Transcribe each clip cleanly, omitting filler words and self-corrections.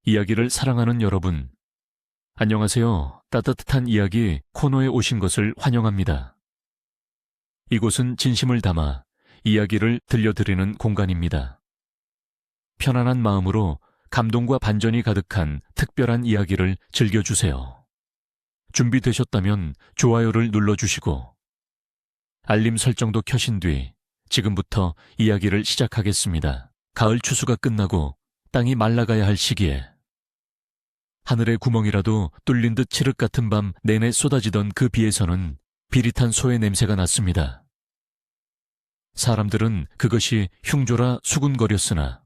이야기를 사랑하는 여러분, 안녕하세요. 따뜻한 이야기 코너에 오신 것을 환영합니다. 이곳은 진심을 담아 이야기를 들려드리는 공간입니다. 편안한 마음으로 감동과 반전이 가득한 특별한 이야기를 즐겨주세요. 준비되셨다면 좋아요를 눌러주시고 알림 설정도 켜신 뒤 지금부터 이야기를 시작하겠습니다. 가을 추수가 끝나고 땅이 말라가야 할 시기에 하늘의 구멍이라도 뚫린 듯 칠흑 같은 밤 내내 쏟아지던 그 비에서는 비릿한 소의 냄새가 났습니다. 사람들은 그것이 흉조라 수군거렸으나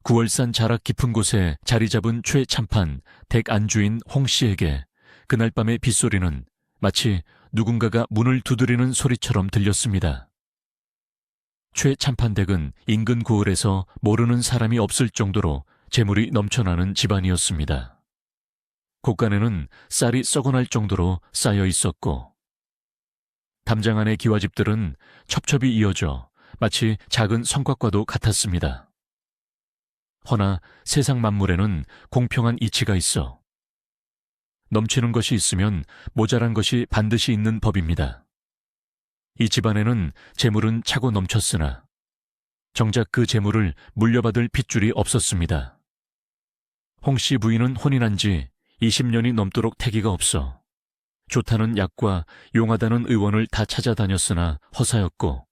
9월산 자락 깊은 곳에 자리 잡은 최참판 댁 안주인 홍씨에게 그날 밤의 빗소리는 마치 누군가가 문을 두드리는 소리처럼 들렸습니다. 최참판 댁은 인근 고을에서 모르는 사람이 없을 정도로 재물이 넘쳐나는 집안이었습니다. 곳간에는 쌀이 썩어날 정도로 쌓여 있었고 담장 안의 기와집들은 첩첩이 이어져 마치 작은 성곽과도 같았습니다. 허나 세상 만물에는 공평한 이치가 있어 넘치는 것이 있으면 모자란 것이 반드시 있는 법입니다. 이 집안에는 재물은 차고 넘쳤으나 정작 그 재물을 물려받을 핏줄이 없었습니다. 홍씨 부인은 혼인한 지 20년이 넘도록 태기가 없어 좋다는 약과 용하다는 의원을 다 찾아다녔으나 허사였고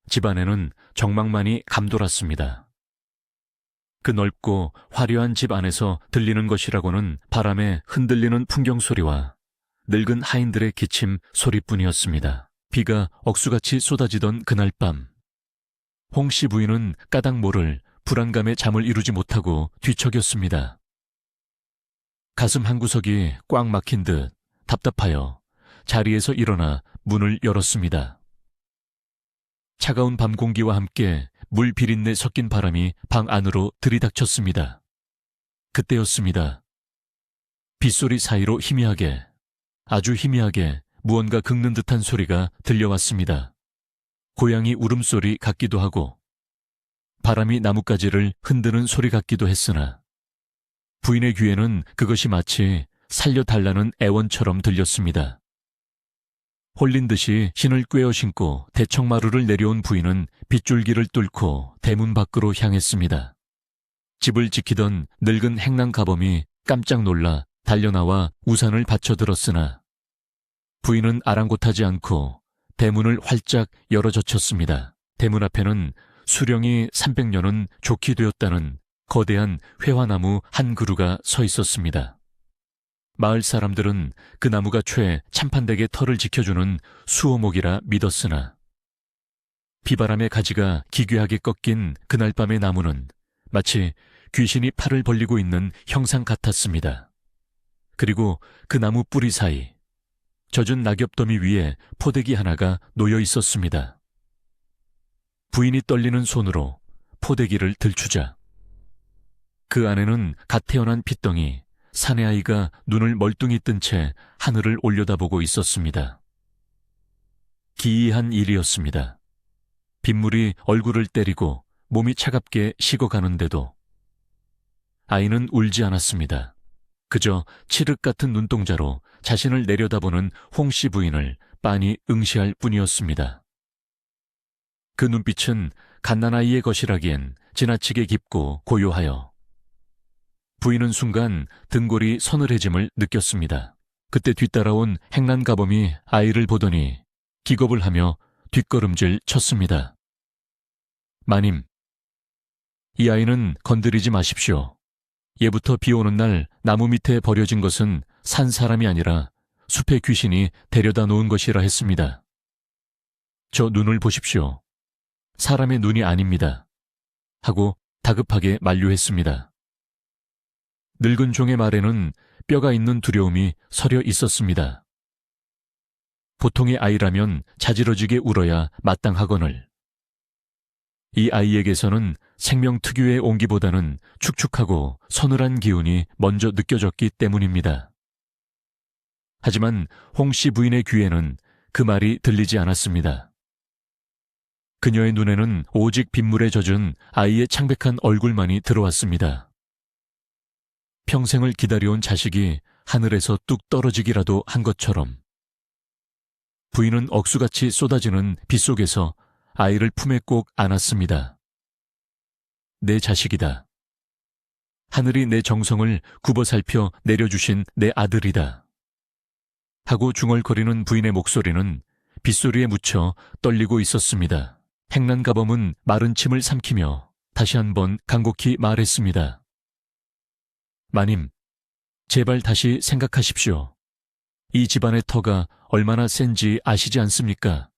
집안에는 정막만이 감돌았습니다. 그 넓고 화려한 집 안에서 들리는 것이라고는 바람에 흔들리는 풍경 소리와 늙은 하인들의 기침 소리뿐이었습니다. 비가 억수같이 쏟아지던 그날 밤 홍씨 부인은 까닭 모를 불안감에 잠을 이루지 못하고 뒤척였습니다. 가슴 한구석이 꽉 막힌 듯 답답하여 자리에서 일어나 문을 열었습니다. 차가운 밤 공기와 함께 물 비린내 섞인 바람이 방 안으로 들이닥쳤습니다. 그때였습니다. 빗소리 사이로 희미하게, 아주 희미하게 무언가 긁는 듯한 소리가 들려왔습니다. 고양이 울음소리 같기도 하고 바람이 나뭇가지를 흔드는 소리 같기도 했으나 부인의 귀에는 그것이 마치 살려달라는 애원처럼 들렸습니다. 홀린 듯이 신을 꿰어 신고 대청마루를 내려온 부인은 빗줄기를 뚫고 대문 밖으로 향했습니다. 집을 지키던 늙은 행랑가범이 깜짝 놀라 달려나와 우산을 받쳐들었으나 부인은 아랑곳하지 않고 대문을 활짝 열어젖혔습니다. 대문 앞에는 수령이 300년은 좋게 되었다는 거대한 회화나무 한 그루가 서 있었습니다. 마을 사람들은 그 나무가 참판댁의 터를 지켜주는 수호목이라 믿었으나 비바람의 가지가 기괴하게 꺾인 그날 밤의 나무는 마치 귀신이 팔을 벌리고 있는 형상 같았습니다. 그리고 그 나무 뿌리 사이 젖은 낙엽더미 위에 포대기 하나가 놓여 있었습니다. 부인이 떨리는 손으로 포대기를 들추자 그 안에는 갓 태어난 핏덩이 사내아이가 눈을 멀뚱히 뜬 채 하늘을 올려다보고 있었습니다. 기이한 일이었습니다. 빗물이 얼굴을 때리고 몸이 차갑게 식어가는데도 아이는 울지 않았습니다. 그저 칠흑 같은 눈동자로 자신을 내려다보는 홍씨 부인을 빤히 응시할 뿐이었습니다. 그 눈빛은 갓난아이의 것이라기엔 지나치게 깊고 고요하여 부인은 순간 등골이 서늘해짐을 느꼈습니다. 그때 뒤따라온 행란가범이 아이를 보더니 기겁을 하며 뒷걸음질 쳤습니다. 마님, 이 아이는 건드리지 마십시오. 예부터 비 오는 날 나무 밑에 버려진 것은 산 사람이 아니라 숲의 귀신이 데려다 놓은 것이라 했습니다. 저 눈을 보십시오. 사람의 눈이 아닙니다. 하고 다급하게 만류했습니다. 늙은 종의 말에는 뼈가 있는 두려움이 서려 있었습니다. 보통의 아이라면 자지러지게 울어야 마땅하거늘 이 아이에게서는 생명 특유의 온기보다는 축축하고 서늘한 기운이 먼저 느껴졌기 때문입니다. 하지만 홍씨 부인의 귀에는 그 말이 들리지 않았습니다. 그녀의 눈에는 오직 빗물에 젖은 아이의 창백한 얼굴만이 들어왔습니다. 평생을 기다려온 자식이 하늘에서 뚝 떨어지기라도 한 것처럼 부인은 억수같이 쏟아지는 빗속에서 아이를 품에 꼭 안았습니다. 내 자식이다. 하늘이 내 정성을 굽어 살펴 내려주신 내 아들이다. 하고 중얼거리는 부인의 목소리는 빗소리에 묻혀 떨리고 있었습니다. 행란가범은 마른 침을 삼키며 다시 한번 간곡히 말했습니다. 마님, 제발 다시 생각하십시오. 이 집안의 터가 얼마나 센지 아시지 않습니까?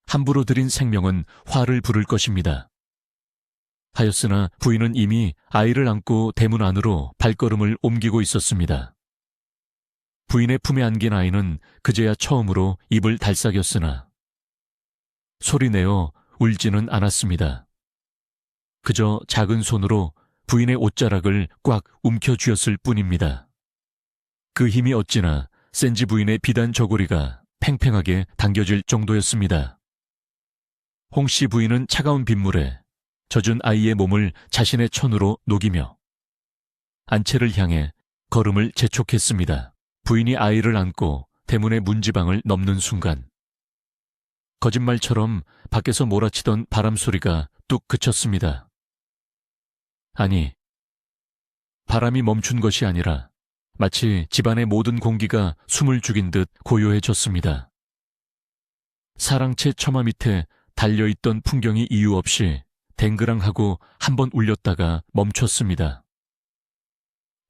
함부로 들인 생명은 화를 부를 것입니다. 하였으나 부인은 이미 아이를 안고 대문 안으로 발걸음을 옮기고 있었습니다. 부인의 품에 안긴 아이는 그제야 처음으로 입을 달싹였으나 소리내어 울지는 않았습니다. 그저 작은 손으로 부인의 옷자락을 꽉 움켜쥐었을 뿐입니다. 그 힘이 어찌나 센지 부인의 비단 저고리가 팽팽하게 당겨질 정도였습니다. 홍씨 부인은 차가운 빗물에 젖은 아이의 몸을 자신의 천으로 녹이며 안채를 향해 걸음을 재촉했습니다. 부인이 아이를 안고 대문의 문지방을 넘는 순간 거짓말처럼 밖에서 몰아치던 바람소리가 뚝 그쳤습니다. 아니, 바람이 멈춘 것이 아니라 마치 집안의 모든 공기가 숨을 죽인 듯 고요해졌습니다. 사랑채 처마 밑에 달려있던 풍경이 이유 없이 댕그랑하고 한번 울렸다가 멈췄습니다.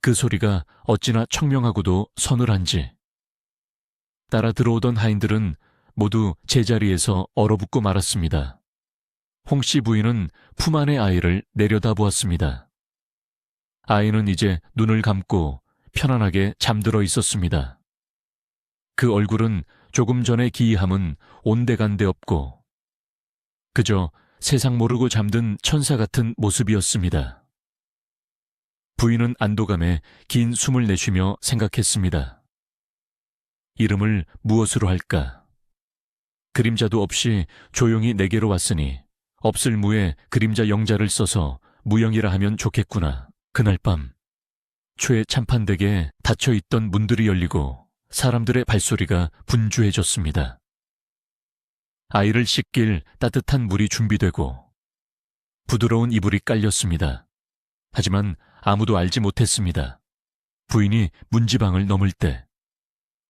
그 소리가 어찌나 청명하고도 서늘한지 따라 들어오던 하인들은 모두 제자리에서 얼어붙고 말았습니다. 홍씨 부인은 품 안의 아이를 내려다보았습니다. 아이는 이제 눈을 감고 편안하게 잠들어 있었습니다. 그 얼굴은 조금 전의 기이함은 온데간데 없고 그저 세상 모르고 잠든 천사 같은 모습이었습니다. 부인은 안도감에 긴 숨을 내쉬며 생각했습니다. 이름을 무엇으로 할까? 그림자도 없이 조용히 내게로 왔으니 없을 무에 그림자 영자를 써서 무영이라 하면 좋겠구나. 그날 밤 초에 참판되게 닫혀있던 문들이 열리고 사람들의 발소리가 분주해졌습니다. 아이를 씻길 따뜻한 물이 준비되고 부드러운 이불이 깔렸습니다. 하지만 아무도 알지 못했습니다. 부인이 문지방을 넘을 때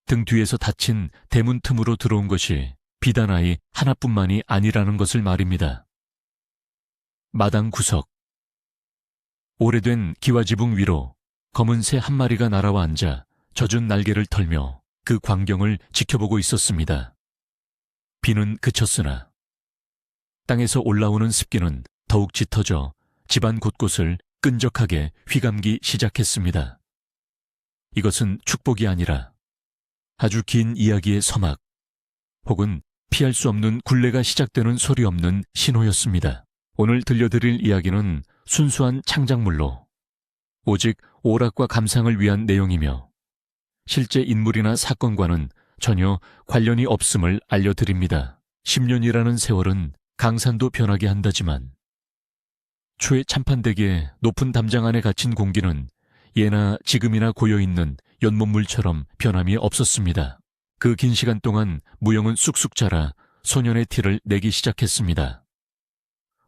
등 뒤에서 닫힌 대문 틈으로 들어온 것이 비단 아이 하나뿐만이 아니라는 것을 말입니다. 마당 구석 오래된 기와지붕 위로 검은 새 한 마리가 날아와 앉아 젖은 날개를 털며 그 광경을 지켜보고 있었습니다. 비는 그쳤으나 땅에서 올라오는 습기는 더욱 짙어져 집안 곳곳을 끈적하게 휘감기 시작했습니다. 이것은 축복이 아니라 아주 긴 이야기의 서막 혹은 피할 수 없는 굴레가 시작되는 소리 없는 신호였습니다. 오늘 들려드릴 이야기는 순수한 창작물로 오직 오락과 감상을 위한 내용이며 실제 인물이나 사건과는 전혀 관련이 없음을 알려드립니다. 10년이라는 세월은 강산도 변하게 한다지만 초에 참판되기에 높은 담장 안에 갇힌 공기는 예나 지금이나 고여있는 연못물처럼 변함이 없었습니다. 그 긴 시간 동안 무영은 쑥쑥 자라 소년의 티를 내기 시작했습니다.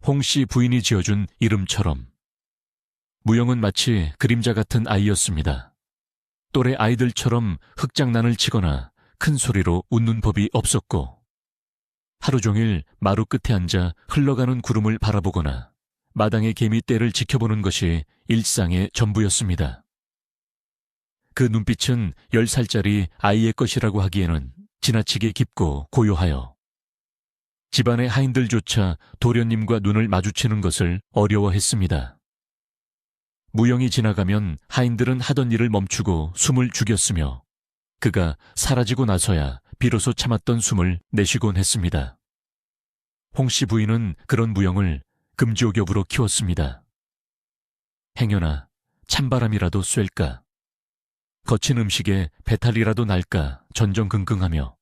홍씨 부인이 지어준 이름처럼 무영은 마치 그림자 같은 아이였습니다. 또래 아이들처럼 흑장난을 치거나 큰 소리로 웃는 법이 없었고 하루 종일 마루 끝에 앉아 흘러가는 구름을 바라보거나 마당의 개미떼를 지켜보는 것이 일상의 전부였습니다. 그 눈빛은 10살짜리 아이의 것이라고 하기에는 지나치게 깊고 고요하여 집안의 하인들조차 도련님과 눈을 마주치는 것을 어려워했습니다. 무영이 지나가면 하인들은 하던 일을 멈추고 숨을 죽였으며 그가 사라지고 나서야 비로소 참았던 숨을 내쉬곤 했습니다. 홍씨 부인은 그런 무영을 금지옥엽으로 키웠습니다. 행여나 찬바람이라도 쐴까, 거친 음식에 배탈이라도 날까 전전긍긍하며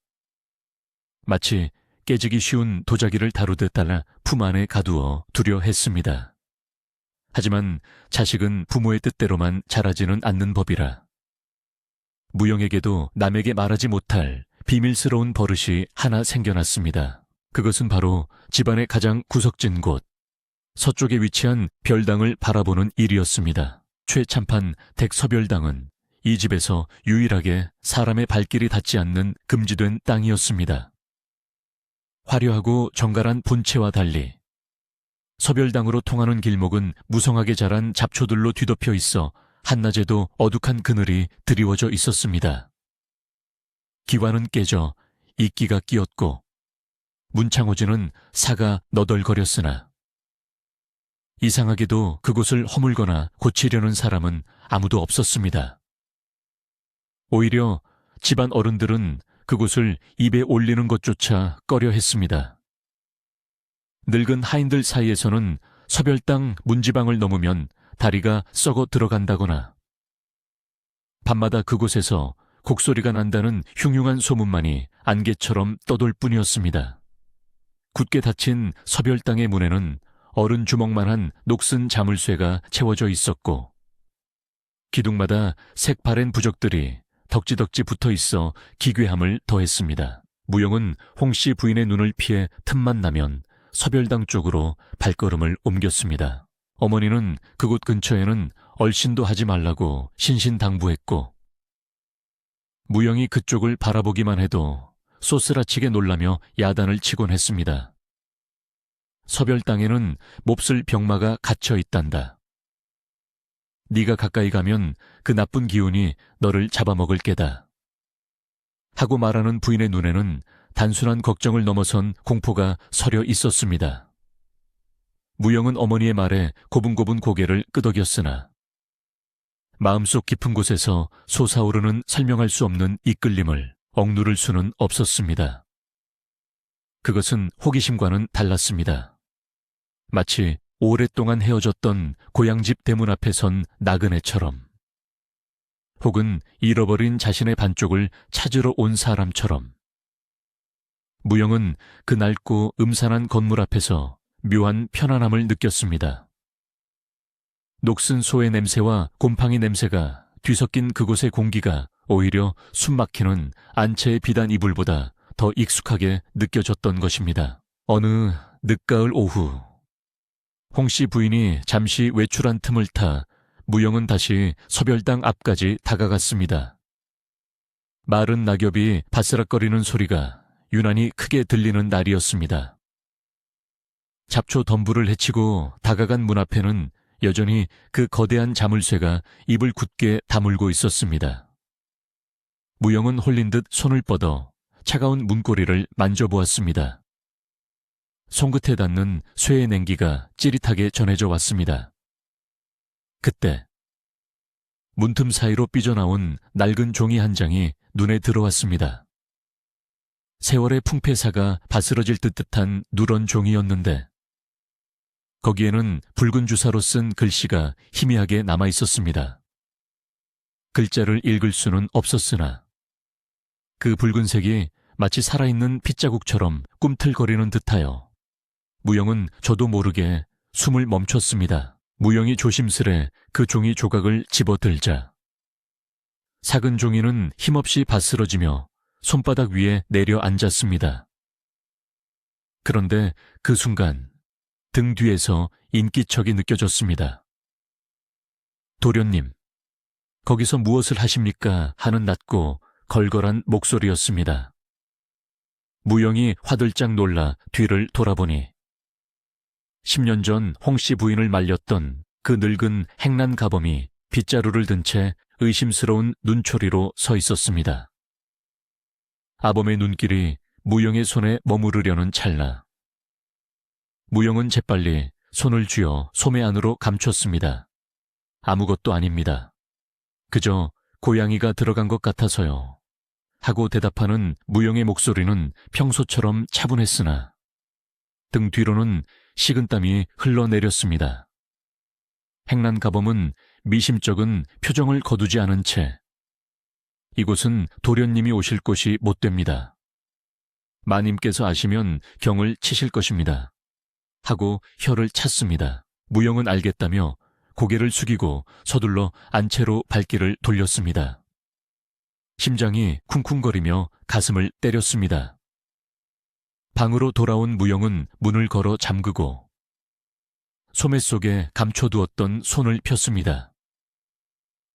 마치 깨지기 쉬운 도자기를 다루듯 달아 품 안에 가두어 두려 했습니다. 하지만 자식은 부모의 뜻대로만 자라지는 않는 법이라. 무영에게도 남에게 말하지 못할 비밀스러운 버릇이 하나 생겨났습니다. 그것은 바로 집안의 가장 구석진 곳, 서쪽에 위치한 별당을 바라보는 일이었습니다. 최참판 댁서별당은 이 집에서 유일하게 사람의 발길이 닿지 않는 금지된 땅이었습니다. 화려하고 정갈한 본체와 달리 서별당으로 통하는 길목은 무성하게 자란 잡초들로 뒤덮여 있어 한낮에도 어둑한 그늘이 드리워져 있었습니다. 기와는 깨져 이끼가 끼었고 문창호지는 사가 너덜거렸으나 이상하게도 그곳을 허물거나 고치려는 사람은 아무도 없었습니다. 오히려 집안 어른들은 그곳을 입에 올리는 것조차 꺼려 했습니다. 늙은 하인들 사이에서는 서별당 문지방을 넘으면 다리가 썩어 들어간다거나 밤마다 그곳에서 곡소리가 난다는 흉흉한 소문만이 안개처럼 떠돌 뿐이었습니다. 굳게 닫힌 서별당의 문에는 어른 주먹만한 녹슨 자물쇠가 채워져 있었고 기둥마다 색바랜 부적들이 덕지덕지 붙어 있어 기괴함을 더했습니다. 무영은 홍씨 부인의 눈을 피해 틈만 나면 서별당 쪽으로 발걸음을 옮겼습니다. 어머니는 그곳 근처에는 얼씬도 하지 말라고 신신당부했고 무영이 그쪽을 바라보기만 해도 쏘스라치게 놀라며 야단을 치곤 했습니다. 서별당에는 몹쓸 병마가 갇혀 있단다. 네가 가까이 가면 그 나쁜 기운이 너를 잡아먹을 게다. 하고 말하는 부인의 눈에는 단순한 걱정을 넘어선 공포가 서려 있었습니다. 무영은 어머니의 말에 고분고분 고개를 끄덕였으나 마음속 깊은 곳에서 솟아오르는 설명할 수 없는 이끌림을 억누를 수는 없었습니다. 그것은 호기심과는 달랐습니다. 마치 오랫동안 헤어졌던 고향집 대문 앞에 선 나그네처럼 혹은 잃어버린 자신의 반쪽을 찾으러 온 사람처럼 무영은 그 낡고 음산한 건물 앞에서 묘한 편안함을 느꼈습니다. 녹슨 소의 냄새와 곰팡이 냄새가 뒤섞인 그곳의 공기가 오히려 숨막히는 안채의 비단 이불보다 더 익숙하게 느껴졌던 것입니다. 어느 늦가을 오후 홍씨 부인이 잠시 외출한 틈을 타 무영은 다시 서별당 앞까지 다가갔습니다. 마른 낙엽이 바스락거리는 소리가 유난히 크게 들리는 날이었습니다. 잡초 덤불을 헤치고 다가간 문 앞에는 여전히 그 거대한 자물쇠가 입을 굳게 다물고 있었습니다. 무영은 홀린 듯 손을 뻗어 차가운 문고리를 만져보았습니다. 손끝에 닿는 쇠의 냉기가 찌릿하게 전해져 왔습니다. 그때 문틈 사이로 삐져나온 낡은 종이 한 장이 눈에 들어왔습니다. 세월의 풍패사가 바스러질 듯한 누런 종이였는데 거기에는 붉은 주사로 쓴 글씨가 희미하게 남아 있었습니다. 글자를 읽을 수는 없었으나 그 붉은색이 마치 살아있는 핏자국처럼 꿈틀거리는 듯하여 무영은 저도 모르게 숨을 멈췄습니다. 무영이 조심스레 그 종이 조각을 집어들자 작은 종이는 힘없이 바스러지며 손바닥 위에 내려앉았습니다. 그런데 그 순간 등 뒤에서 인기척이 느껴졌습니다. 도련님, 거기서 무엇을 하십니까? 하는 낮고 걸걸한 목소리였습니다. 무영이 화들짝 놀라 뒤를 돌아보니 10년 전 홍씨 부인을 말렸던 그 늙은 행란 가범이 빗자루를 든 채 의심스러운 눈초리로 서 있었습니다. 아범의 눈길이 무영의 손에 머무르려는 찰나 무영은 재빨리 손을 쥐어 소매 안으로 감췄습니다. 아무것도 아닙니다. 그저 고양이가 들어간 것 같아서요. 하고 대답하는 무영의 목소리는 평소처럼 차분했으나 등 뒤로는 식은땀이 흘러내렸습니다. 행란 가범은 미심쩍은 표정을 거두지 않은 채 이곳은 도련님이 오실 곳이 못 됩니다. 마님께서 아시면 경을 치실 것입니다. 하고 혀를 찼습니다. 무영은 알겠다며 고개를 숙이고 서둘러 안채로 발길을 돌렸습니다. 심장이 쿵쿵거리며 가슴을 때렸습니다. 방으로 돌아온 무영은 문을 걸어 잠그고 소매 속에 감춰두었던 손을 폈습니다.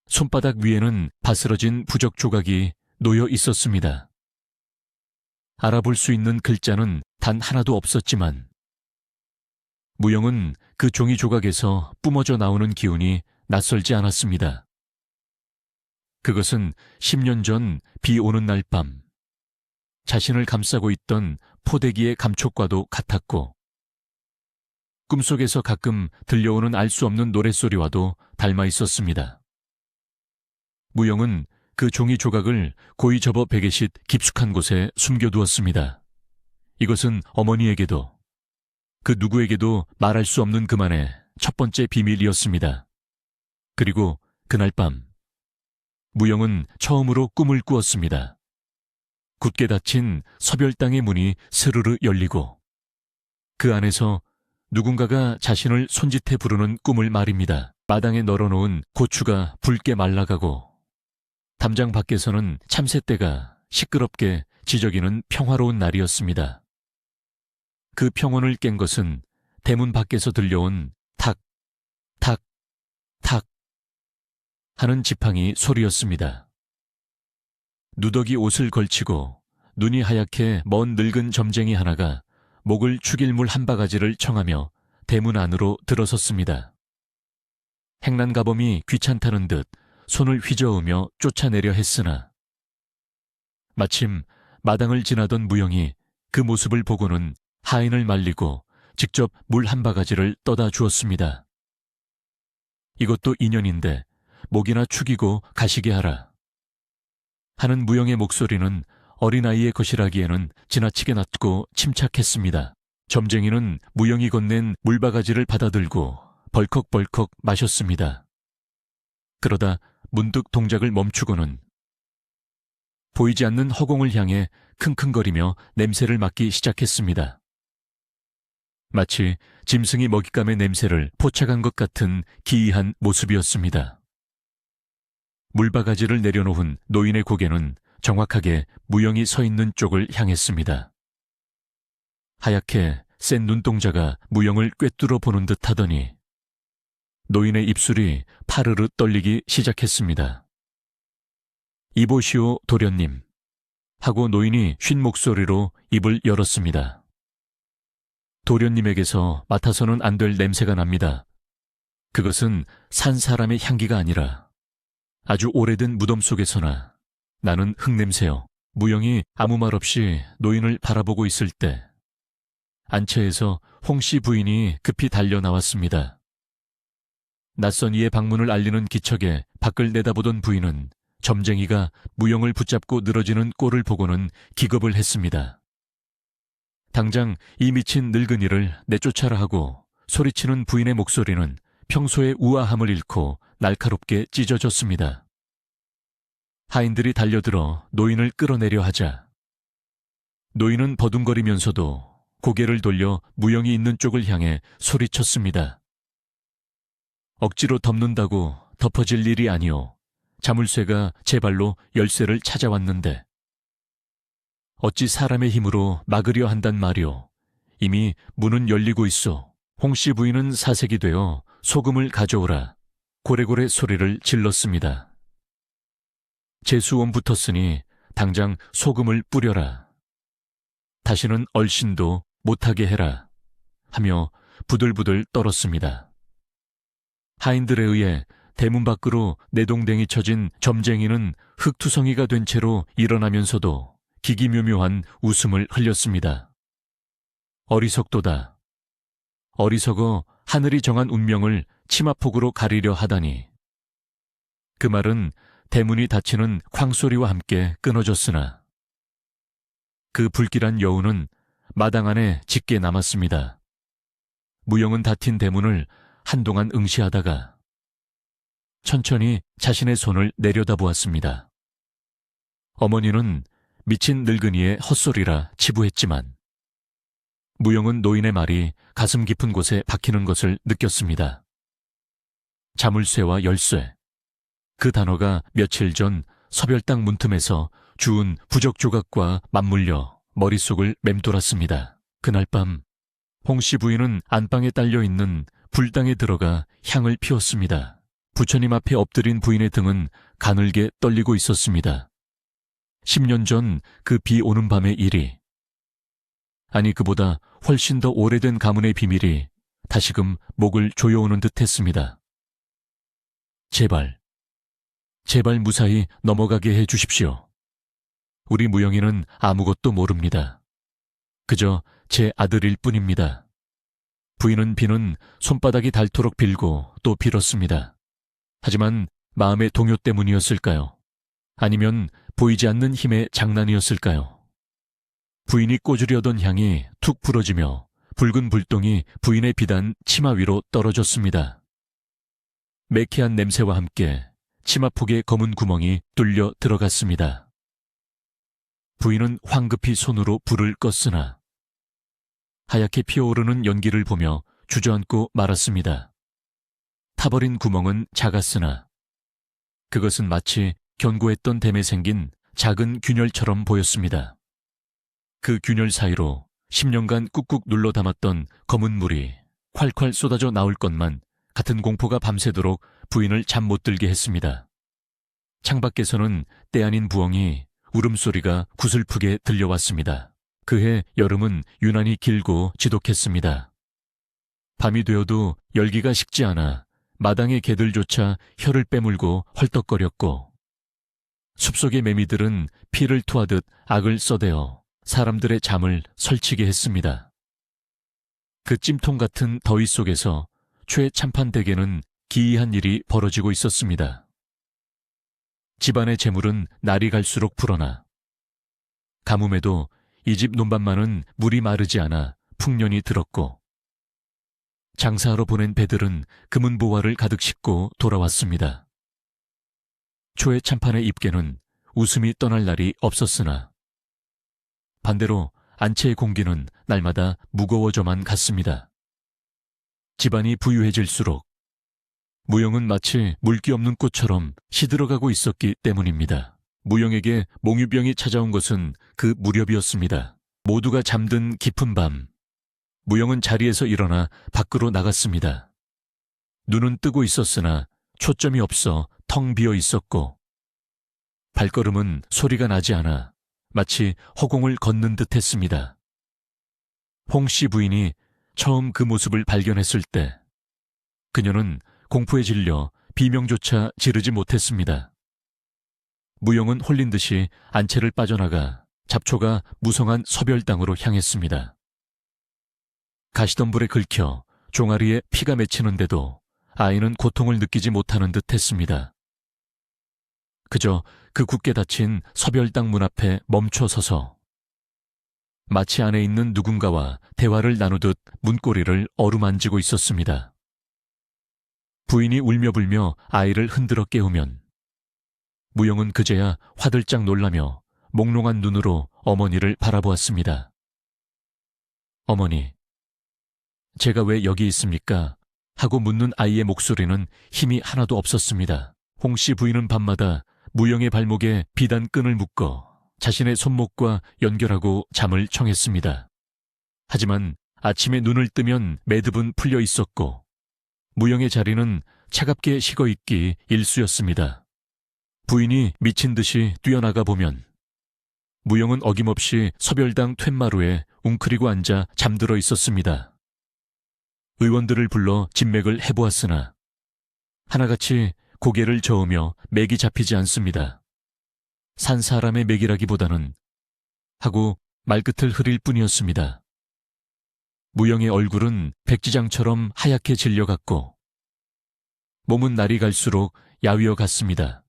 손바닥 위에는 바스러진 부적 조각이 놓여 있었습니다. 알아볼 수 있는 글자는 단 하나도 없었지만 무영은 그 종이 조각에서 뿜어져 나오는 기운이 낯설지 않았습니다. 그것은 10년 전 비 오는 날 밤 자신을 감싸고 있던 포대기의 감촉과도 같았고 꿈속에서 가끔 들려오는 알 수 없는 노랫소리와도 닮아 있었습니다. 무영은 그 종이 조각을 고이 접어 베개sit 깊숙한 곳에 숨겨두었습니다. 이것은 어머니에게도 그 누구에게도 말할 수 없는 그만의 첫 번째 비밀이었습니다. 그리고 그날 밤 무영은 처음으로 꿈을 꾸었습니다. 굳게 닫힌 서별당의 문이 스르르 열리고 그 안에서 누군가가 자신을 손짓해 부르는 꿈을 말입니다. 마당에 널어놓은 고추가 붉게 말라가고 담장 밖에서는 참새떼가 시끄럽게 지저귀는 평화로운 날이었습니다. 그 평온을 깬 것은 대문 밖에서 들려온 탁, 탁, 탁 하는 지팡이 소리였습니다. 누더기 옷을 걸치고 눈이 하얗게 먼 늙은 점쟁이 하나가 목을 축일 물 한 바가지를 청하며 대문 안으로 들어섰습니다. 행란가범이 귀찮다는 듯 손을 휘저으며 쫓아내려 했으나 마침 마당을 지나던 무영이 그 모습을 보고는 하인을 말리고 직접 물 한 바가지를 떠다 주었습니다. 이것도 인연인데 목이나 축이고 가시게 하라 하는 무영의 목소리는 어린아이의 것이라기에는 지나치게 낮고 침착했습니다. 점쟁이는 무영이 건넨 물바가지를 받아들고 벌컥벌컥 마셨습니다. 그러다 문득 동작을 멈추고는 보이지 않는 허공을 향해 킁킁거리며 냄새를 맡기 시작했습니다. 마치 짐승이 먹잇감의 냄새를 포착한 것 같은 기이한 모습이었습니다. 물바가지를 내려놓은 노인의 고개는 정확하게 무영이 서 있는 쪽을 향했습니다. 하얗게 센 눈동자가 무영을 꿰뚫어 보는 듯 하더니 노인의 입술이 파르르 떨리기 시작했습니다. 이보시오 도련님 하고 노인이 쉰 목소리로 입을 열었습니다. 도련님에게서 맡아서는 안 될 냄새가 납니다. 그것은 산 사람의 향기가 아니라 아주 오래된 무덤 속에서나 나는 흙냄새요. 무영이 아무 말 없이 노인을 바라보고 있을 때 안채에서 홍씨 부인이 급히 달려 나왔습니다. 낯선 이의 방문을 알리는 기척에 밖을 내다보던 부인은 점쟁이가 무영을 붙잡고 늘어지는 꼴을 보고는 기겁을 했습니다. 당장 이 미친 늙은이를 내쫓아라 하고 소리치는 부인의 목소리는 평소의 우아함을 잃고 날카롭게 찢어졌습니다. 하인들이 달려들어 노인을 끌어내려 하자 노인은 버둥거리면서도 고개를 돌려 무영이 있는 쪽을 향해 소리쳤습니다. 억지로 덮는다고 덮어질 일이 아니오. 자물쇠가 제 발로 열쇠를 찾아왔는데 어찌 사람의 힘으로 막으려 한단 말이오. 이미 문은 열리고 있어. 홍씨 부인은 사색이 되어 소금을 가져오라. 고래고래 소리를 질렀습니다. 재수원 붙었으니 당장 소금을 뿌려라. 다시는 얼씬도 못하게 해라. 하며 부들부들 떨었습니다. 하인들에 의해 대문 밖으로 내동댕이 쳐진 점쟁이는 흙투성이가 된 채로 일어나면서도 기기묘묘한 웃음을 흘렸습니다. 어리석도다. 어리석어 하늘이 정한 운명을 치마폭으로 가리려 하다니. 그 말은 대문이 닫히는 쾅소리와 함께 끊어졌으나 그 불길한 여우는 마당 안에 짙게 남았습니다. 무영은 닫힌 대문을 한동안 응시하다가 천천히 자신의 손을 내려다보았습니다. 어머니는 미친 늙은이의 헛소리라 치부했지만 무영은 노인의 말이 가슴 깊은 곳에 박히는 것을 느꼈습니다. 자물쇠와 열쇠. 그 단어가 며칠 전 서별당 문틈에서 주운 부적 조각과 맞물려 머릿속을 맴돌았습니다. 그날 밤 홍씨 부인은 안방에 딸려있는 불당에 들어가 향을 피웠습니다. 부처님 앞에 엎드린 부인의 등은 가늘게 떨리고 있었습니다. 10년 전 그 비 오는 밤의 일이, 아니 그보다 훨씬 더 오래된 가문의 비밀이 다시금 목을 조여오는 듯 했습니다. 제발 무사히 넘어가게 해 주십시오. 우리 무영이는 아무것도 모릅니다. 그저 제 아들일 뿐입니다. 부인은 비는 손바닥이 닳도록 빌고 또 빌었습니다. 하지만 마음의 동요 때문이었을까요? 아니면 보이지 않는 힘의 장난이었을까요? 부인이 꽂으려던 향이 툭 부러지며 붉은 불똥이 부인의 비단 치마 위로 떨어졌습니다. 매캐한 냄새와 함께 치마폭의 검은 구멍이 뚫려 들어갔습니다. 부인은 황급히 손으로 불을 껐으나 하얗게 피어오르는 연기를 보며 주저앉고 말았습니다. 타버린 구멍은 작았으나 그것은 마치 견고했던 댐에 생긴 작은 균열처럼 보였습니다. 그 균열 사이로 10년간 꾹꾹 눌러 담았던 검은 물이 콸콸 쏟아져 나올 것만 같은 공포가 밤새도록 부인을 잠 못 들게 했습니다. 창밖에서는 때 아닌 부엉이 울음소리가 구슬프게 들려왔습니다. 그해 여름은 유난히 길고 지독했습니다. 밤이 되어도 열기가 식지 않아 마당의 개들조차 혀를 빼물고 헐떡거렸고 숲속의 매미들은 피를 토하듯 악을 써대어 사람들의 잠을 설치게 했습니다. 그 찜통 같은 더위 속에서 최참판댁에는 기이한 일이 벌어지고 있었습니다. 집안의 재물은 날이 갈수록 불어나 가뭄에도 이 집 논밭만은 물이 마르지 않아 풍년이 들었고 장사하러 보낸 배들은 금은보화를 가득 싣고 돌아왔습니다. 초의 참판의 입계는 웃음이 떠날 날이 없었으나 반대로 안채의 공기는 날마다 무거워져만 갔습니다. 집안이 부유해질수록 무영은 마치 물기 없는 꽃처럼 시들어가고 있었기 때문입니다. 무영에게 몽유병이 찾아온 것은 그 무렵이었습니다. 모두가 잠든 깊은 밤, 무영은 자리에서 일어나 밖으로 나갔습니다. 눈은 뜨고 있었으나 초점이 없어 텅 비어 있었고 발걸음은 소리가 나지 않아 마치 허공을 걷는 듯 했습니다. 홍씨 부인이 처음 그 모습을 발견했을 때 그녀는 공포에 질려 비명조차 지르지 못했습니다. 무영은 홀린 듯이 안채를 빠져나가 잡초가 무성한 서별당으로 향했습니다. 가시덤불에 긁혀 종아리에 피가 맺히는데도 아이는 고통을 느끼지 못하는 듯 했습니다. 그저 그 굳게 닫힌 서별당 문 앞에 멈춰 서서 마치 안에 있는 누군가와 대화를 나누듯 문고리를 어루만지고 있었습니다. 부인이 울며 불며 아이를 흔들어 깨우면 무영은 그제야 화들짝 놀라며 몽롱한 눈으로 어머니를 바라보았습니다. 어머니, 제가 왜 여기 있습니까? 하고 묻는 아이의 목소리는 힘이 하나도 없었습니다. 홍씨 부인은 밤마다 무영의 발목에 비단 끈을 묶어 자신의 손목과 연결하고 잠을 청했습니다. 하지만 아침에 눈을 뜨면 매듭은 풀려 있었고 무영의 자리는 차갑게 식어있기 일쑤였습니다. 부인이 미친 듯이 뛰어나가 보면 무영은 어김없이 서별당 툇마루에 웅크리고 앉아 잠들어 있었습니다. 의원들을 불러 진맥을 해보았으나 하나같이 고개를 저으며 맥이 잡히지 않습니다. 산 사람의 맥이라기보다는 하고 말끝을 흐릴 뿐이었습니다. 무영의 얼굴은 백지장처럼 하얗게 질려갔고 몸은 날이 갈수록 야위어 갔습니다.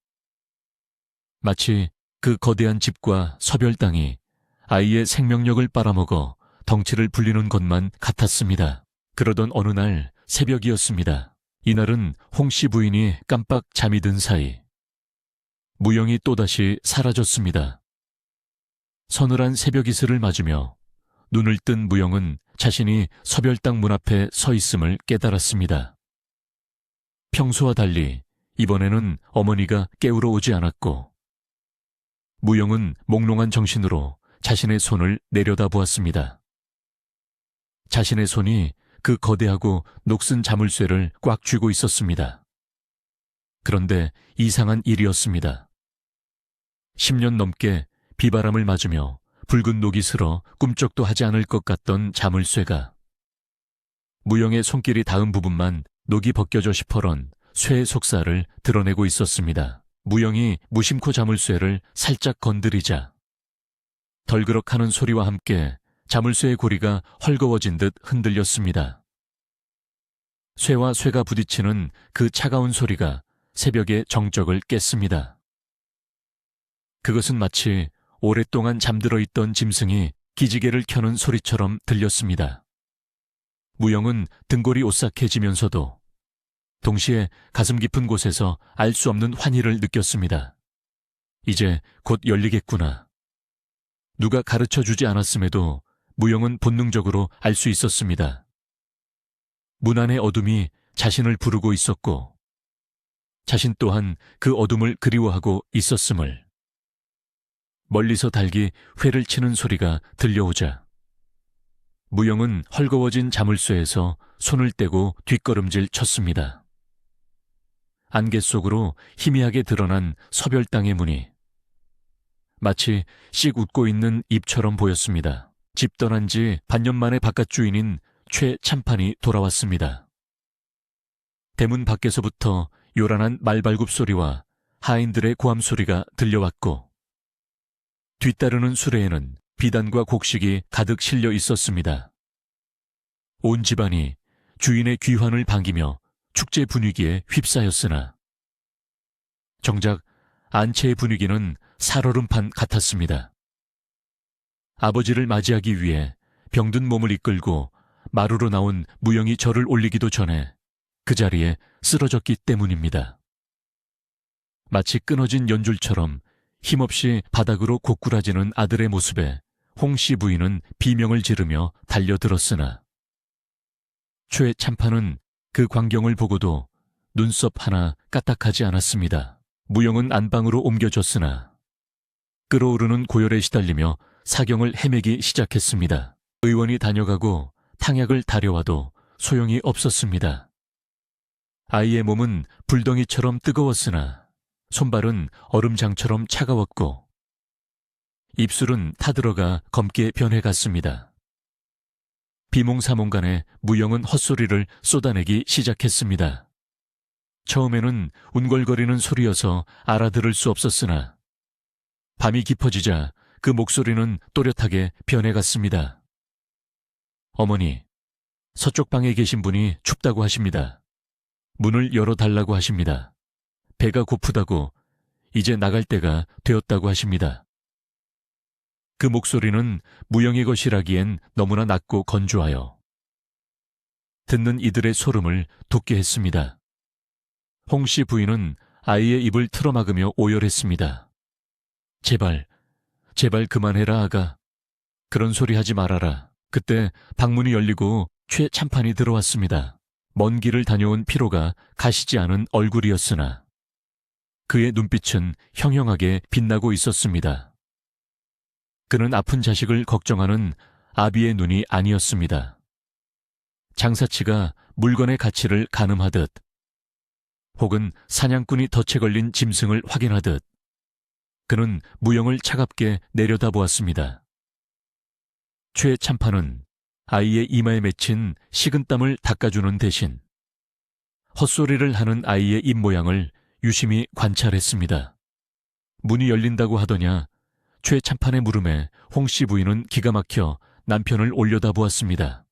마치 그 거대한 집과 서별당이 아이의 생명력을 빨아먹어 덩치를 불리는 것만 같았습니다. 그러던 어느 날 새벽이었습니다. 이날은 홍씨 부인이 깜빡 잠이 든 사이 무영이 또다시 사라졌습니다. 서늘한 새벽 이슬을 맞으며 눈을 뜬 무영은 자신이 서별당 문 앞에 서 있음을 깨달았습니다. 평소와 달리 이번에는 어머니가 깨우러 오지 않았고 무영은 몽롱한 정신으로 자신의 손을 내려다보았습니다. 자신의 손이 그 거대하고 녹슨 자물쇠를 꽉 쥐고 있었습니다. 그런데 이상한 일이었습니다. 10년 넘게 비바람을 맞으며 붉은 녹이 슬어 꿈쩍도 하지 않을 것 같던 자물쇠가 무영의 손길이 닿은 부분만 녹이 벗겨져 시퍼런 쇠의 속살을 드러내고 있었습니다. 무영이 무심코 자물쇠를 살짝 건드리자 덜그럭하는 소리와 함께 자물쇠의 고리가 헐거워진 듯 흔들렸습니다. 쇠와 쇠가 부딪히는 그 차가운 소리가 새벽의 정적을 깼습니다. 그것은 마치 오랫동안 잠들어 있던 짐승이 기지개를 켜는 소리처럼 들렸습니다. 무영은 등골이 오싹해지면서도 동시에 가슴 깊은 곳에서 알 수 없는 환희를 느꼈습니다. 이제 곧 열리겠구나. 누가 가르쳐주지 않았음에도 무영은 본능적으로 알 수 있었습니다. 문 안의 어둠이 자신을 부르고 있었고 자신 또한 그 어둠을 그리워하고 있었음을. 멀리서 닭이 회를 치는 소리가 들려오자 무영은 헐거워진 자물쇠에서 손을 떼고 뒷걸음질 쳤습니다. 안개 속으로 희미하게 드러난 서별당의 문이 마치 씩 웃고 있는 입처럼 보였습니다. 집 떠난 지 반년 만에 바깥 주인인 최 참판이 돌아왔습니다. 대문 밖에서부터 요란한 말발굽 소리와 하인들의 고함 소리가 들려왔고 뒤따르는 수레에는 비단과 곡식이 가득 실려 있었습니다. 온 집안이 주인의 귀환을 반기며 축제 분위기에 휩싸였으나 정작 안채의 분위기는 살얼음판 같았습니다. 아버지를 맞이하기 위해 병든 몸을 이끌고 마루로 나온 무영이 절을 올리기도 전에 그 자리에 쓰러졌기 때문입니다. 마치 끊어진 연줄처럼 힘없이 바닥으로 고꾸라지는 아들의 모습에 홍씨 부인은 비명을 지르며 달려들었으나 최 참판은 그 광경을 보고도 눈썹 하나 까딱하지 않았습니다. 무영은 안방으로 옮겨졌으나 끓어오르는 고열에 시달리며 사경을 헤매기 시작했습니다. 의원이 다녀가고 탕약을 다려와도 소용이 없었습니다. 아이의 몸은 불덩이처럼 뜨거웠으나 손발은 얼음장처럼 차가웠고 입술은 타들어가 검게 변해갔습니다. 비몽사몽간에 무영은 헛소리를 쏟아내기 시작했습니다. 처음에는 운걸거리는 소리여서 알아들을 수 없었으나 밤이 깊어지자 그 목소리는 또렷하게 변해갔습니다. 어머니, 서쪽 방에 계신 분이 춥다고 하십니다. 문을 열어달라고 하십니다. 배가 고프다고 이제 나갈 때가 되었다고 하십니다. 그 목소리는 무영의 것이라기엔 너무나 낮고 건조하여 듣는 이들의 소름을 돋게 했습니다. 홍씨 부인은 아이의 입을 틀어막으며 오열했습니다. 제발 그만해라 아가. 그런 소리 하지 말아라. 그때 방문이 열리고 최 참판이 들어왔습니다. 먼 길을 다녀온 피로가 가시지 않은 얼굴이었으나 그의 눈빛은 형형하게 빛나고 있었습니다. 그는 아픈 자식을 걱정하는 아비의 눈이 아니었습니다. 장사치가 물건의 가치를 가늠하듯 혹은 사냥꾼이 덫에 걸린 짐승을 확인하듯 그는 무영을 차갑게 내려다보았습니다. 최 참판은 아이의 이마에 맺힌 식은땀을 닦아주는 대신 헛소리를 하는 아이의 입모양을 유심히 관찰했습니다. 문이 열린다고 하더냐 최 참판의 물음에 홍씨 부인은 기가 막혀 남편을 올려다보았습니다.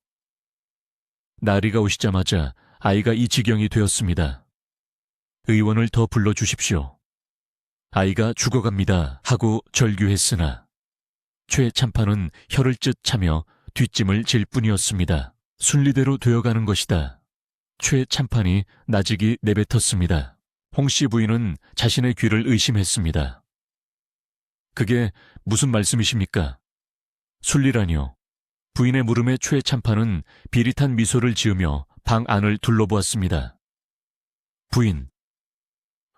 나리가 오시자마자 아이가 이 지경이 되었습니다. 의원을 더 불러주십시오. 아이가 죽어갑니다 하고 절규했으나 최 참판은 혀를 쯧 차며 뒷짐을 질 뿐이었습니다. 순리대로 되어가는 것이다. 최 참판이 나직이 내뱉었습니다. 홍씨 부인은 자신의 귀를 의심했습니다. 그게 무슨 말씀이십니까? 순리라니요. 부인의 물음에 최참판은 비릿한 미소를 지으며 방 안을 둘러보았습니다. 부인,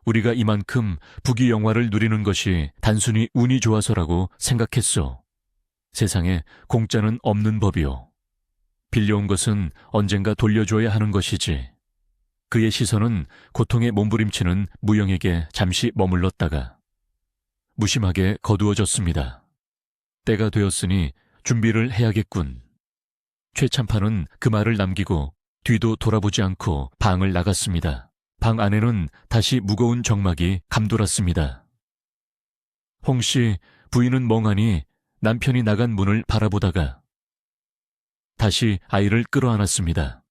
우리가 이만큼 부귀영화를 누리는 것이 단순히 운이 좋아서라고 생각했소. 세상에 공짜는 없는 법이오. 빌려온 것은 언젠가 돌려줘야 하는 것이지. 그의 시선은 고통에 몸부림치는 무영에게 잠시 머물렀다가 무심하게 거두어졌습니다. 때가 되었으니 준비를 해야겠군. 최참판은 그 말을 남기고 뒤도 돌아보지 않고 방을 나갔습니다. 방 안에는 다시 무거운 정막이 감돌았습니다. 홍씨 부인은 멍하니 남편이 나간 문을 바라보다가 다시 아이를 끌어안았습니다.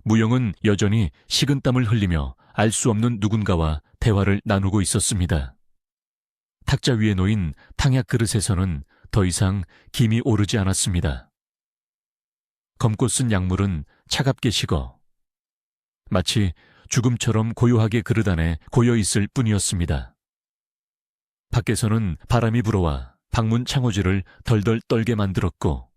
무영은 여전히 식은땀을 흘리며 알 수 없는 누군가와 대화를 나누고 있었습니다. 탁자 위에 놓인 탕약 그릇에서는 더 이상 김이 오르지 않았습니다. 검고 쓴 약물은 차갑게 식어 마치 죽음처럼 고요하게 그릇 안에 고여있을 뿐이었습니다. 밖에서는 바람이 불어와 방문 창호지를 덜덜 떨게 만들었고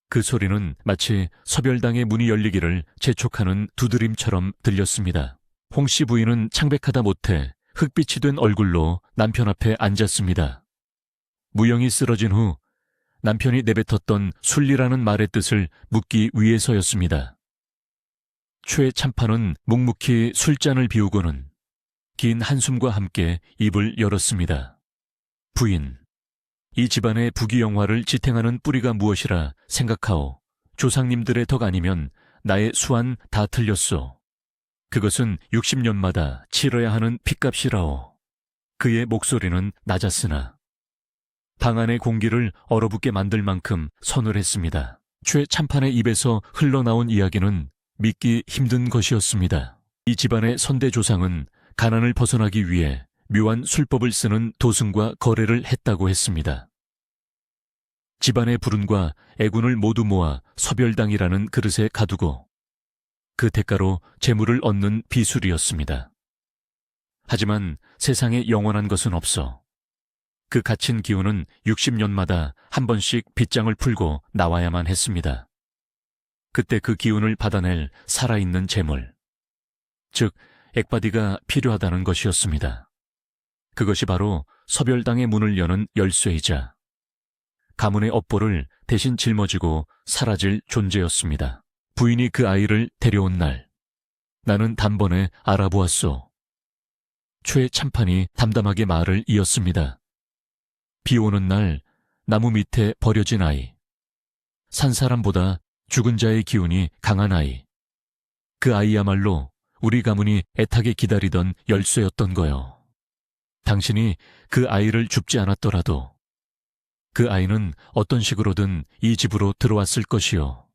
그 소리는 마치 서별당의 문이 열리기를 재촉하는 두드림처럼 들렸습니다. 홍씨 부인은 창백하다 못해 흙빛이 된 얼굴로 남편 앞에 앉았습니다. 무영이 쓰러진 후 남편이 내뱉었던 순리라는 말의 뜻을 묻기 위해서였습니다. 최참판은 묵묵히 술잔을 비우고는 긴 한숨과 함께 입을 열었습니다. 부인, 이 집안의 부귀영화를 지탱하는 뿌리가 무엇이라 생각하오. 조상님들의 덕 아니면 나의 수완 다 틀렸소. 그것은 60년마다 치러야 하는 핏값이라오. 그의 목소리는 낮았으나 방 안의 공기를 얼어붙게 만들 만큼 서늘했습니다. 최참판의 입에서 흘러나온 이야기는 믿기 힘든 것이었습니다. 이 집안의 선대 조상은 가난을 벗어나기 위해 묘한 술법을 쓰는 도승과 거래를 했다고 했습니다. 집안의 불운과 애군을 모두 모아 서별당이라는 그릇에 가두고 그 대가로 재물을 얻는 비술이었습니다. 하지만 세상에 영원한 것은 없어. 그 갇힌 기운은 60년마다 한 번씩 빗장을 풀고 나와야만 했습니다. 그때 그 기운을 받아낼 살아있는 재물, 즉 액바디가 필요하다는 것이었습니다. 그것이 바로 서별당의 문을 여는 열쇠이자 가문의 업보를 대신 짊어지고 사라질 존재였습니다. 부인이 그 아이를 데려온 날, 나는 단번에 알아보았소. 최참판이 담담하게 말을 이었습니다. 비 오는 날 나무 밑에 버려진 아이, 산 사람보다 죽은 자의 기운이 강한 아이, 그 아이야말로 우리 가문이 애타게 기다리던 열쇠였던 거요. 당신이 그 아이를 줍지 않았더라도 그 아이는 어떤 식으로든 이 집으로 들어왔을 것이요.